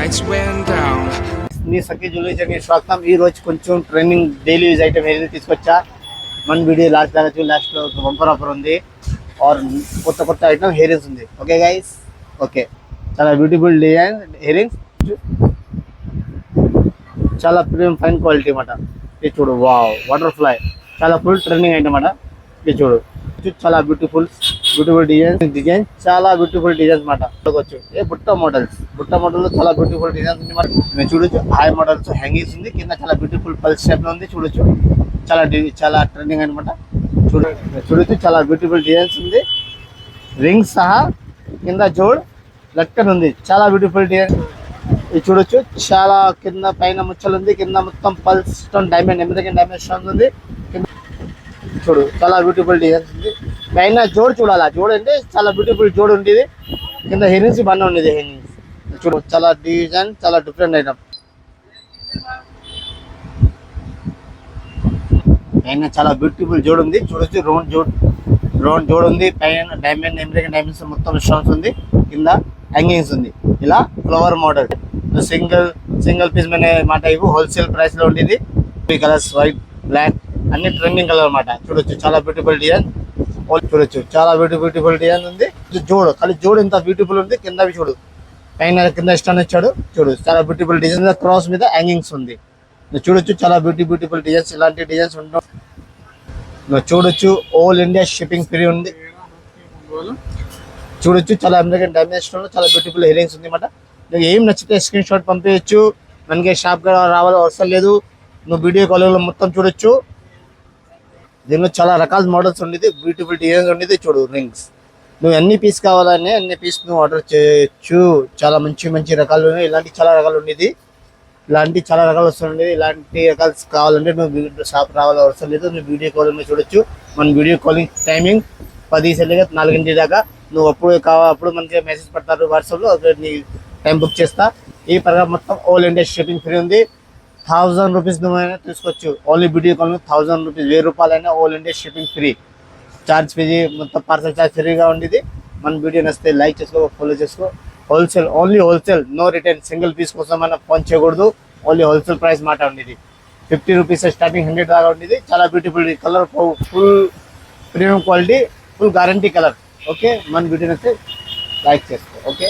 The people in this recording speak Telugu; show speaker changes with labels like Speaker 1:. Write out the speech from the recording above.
Speaker 1: lights went down.
Speaker 2: నీ సఖీ జ్యువెలరీ జర్నీ స్వాగతం. ఈ రోజు కొంచెం ట్రెండింగ్ డైలీ యూజ్ ఐటమ్ ఏదైతే తీసుకొచ్చా మన వీడియో లాస్ట్ లో బంపర్ ఆఫర్ ఉంది और కొత్త కొత్త ఐటమ్ ఇయర్ రింగ్స్ ఉంది. ఓకే గైస్, ఓకే చాలా బ్యూటిఫుల్ డిజైన్ ఇయర్ రింగ్స్, చాలా ప్రీమియం ఫైన్ క్వాలిటీ అన్నమాట. ఇది చూడు, వావ్ వాటర్ ఫ్లై, చాలా ఫుల్ ట్రెండింగ్ ఐటమ్ అన్నమాట. ఇది చూడు, చాలా బ్యూటిఫుల్ డిజైన్ చాలా బ్యూటిఫుల్ డిజైన్స్ మాట. చూడవచ్చు ఏ బుట్ట మోడల్ చాలా బ్యూటిఫుల్ డిజైన్స్ ఉంది మాట. మేము చూడొచ్చు హై మోడల్స్ హ్యాంగింగ్స్ ఉంది, కింద చాలా బ్యూటిఫుల్ పల్స్ షేప్ లో ఉంది. చూడొచ్చు చాలా ట్రెండింగ్ అనమాట. చూడొచ్చు చాలా బ్యూటిఫుల్ డిజైన్స్ ఉంది, రింగ్స్ సహా కింద జోడ్ లట్కన్ ఉంది, చాలా బ్యూటిఫుల్ డిజైన్. ఇది చూడొచ్చు, చాలా కింద పైన ముచ్చలు ఉంది, కింద మొత్తం pulse stone diamond American diamond stones ఉంది. చూడు చాలా బ్యూటిఫుల్ డిజైన్స్ ఉంది. పైన జోడ్ చూడాలి, జోడ్ అంటే చాలా బ్యూటిఫుల్ జోడ్ ఉండేది. కింద హెరింగ్స్ బాగా ఉండేది. హెరింగ్స్ చూడు, చాలా డిజైన్ చాలా డిఫరెంట్ ఐటమ్. పైన చాలా బ్యూటిఫుల్ జోడ్ ఉంది. చూడొచ్చు రౌండ్ జోడ్ ఉంది. పైన డైమండ్ అమెరికన్ డైమండ్స్ మొత్తం స్టోన్స్ ఉంది. కింద హ్యాంగింగ్స్ ఉంది. ఇలా ఫ్లవర్ మోడల్ సింగిల్ పీస్ మీద మాట. ఇవి హోల్సేల్ ప్రైస్ లో ఉండేది. 3 కలర్స్ వైట్ బ్లాక్ అన్ని ట్రెండింగ్ కలర్ అన్నమాట. చూడొచ్చు చాలా బ్యూటిఫుల్ డిజైన్. చూడొచ్చు చాలా బ్యూటిఫుల్ డిజైన్ ఉంది. జోడ్ ఎంత బ్యూటిఫుల్ ఉంది. కింద చూడు, పైన కింద స్టోన్ ఇచ్చాడు. చూడు చాలా బ్యూటిఫుల్ డిజైన్. క్రాస్ మీద హ్యాంగింగ్స్ ఉంది. చూడొచ్చు చాలా బ్యూటిఫుల్ డిజైన్స్. ఇలాంటి డిజైన్స్ ఉంటాయి. చూడొచ్చు ఆల్ ఇండియా షిప్పింగ్ ఫ్రీ ఉంది. చూడొచ్చు చాలా అమెరికన్ డైమండ్ స్టోన్ చాలా బ్యూటిఫుల్ ఇయరింగ్స్ ఉంది అన్నమాట. నీకు ఏం నచ్చితే స్క్రీన్ షాట్ పంపించచ్చు. మనకి షాప్గా రావాలో అవసరం లేదు. నువ్వు వీడియో కాల్లో మొత్తం చూడొచ్చు. దీనిలో చాలా రకాల మోడల్స్ ఉండేది, బ్యూటిఫుల్ డిజైన్స్ ఉండేది. చూడు రింగ్స్, నువ్వు ఎన్ని పీస్ కావాలని అన్ని పీస్ నువ్వు ఆర్డర్ చేయొచ్చు. చాలా మంచి రకాలు ఉన్నాయి. ఇలాంటి చాలా రకాలు ఉండేది. ఇలాంటి చాలా రకాలు వస్తుండేది. ఇలాంటి రకాలు కావాలంటే నువ్వు షాప్ రావాలో అవసరం లేదు. నువ్వు వీడియో కాల్ చూడొచ్చు. మన వీడియో కాలింగ్ టైమింగ్ 10 సెల్లిగా 4 దాకా. నువ్వు అప్పుడు మనకి మెసేజ్ పెడతారు వాట్సాప్లో, నీ టైం బుక్ చేస్తా. ఈ పరంగా మొత్తం ఆల్ ఇండియా షిప్పింగ్ ఫ్రీ ఉంది. 1000 రూపీస్ నువ్వైనా తీసుకోవచ్చు. ఓన్లీ వీడియో కాల్ 1000 రూపీస్, 1000 రూపాయలైనా all India shipping free. Charge ఫీజీ మొత్తం పార్సల్ చార్జ్ ఫ్రీగా ఉండేది. మన వీడియో నచ్చితే లైక్ చేసుకో, ఫాలో చేసుకో. Only wholesale, no return. Single piece కోసం మనం ఫోన్ చేయకూడదు. ఓన్లీ హోల్సేల్ ప్రైస్ మాట ఉండేది. 50 రూపీస్ స్టార్టింగ్ 100 దాకా ఉండేది. చాలా beautiful colour, full premium quality, full guarantee colour. Okay, మన వీడియో నచ్చితే లైక్ చేసుకో. ఓకే.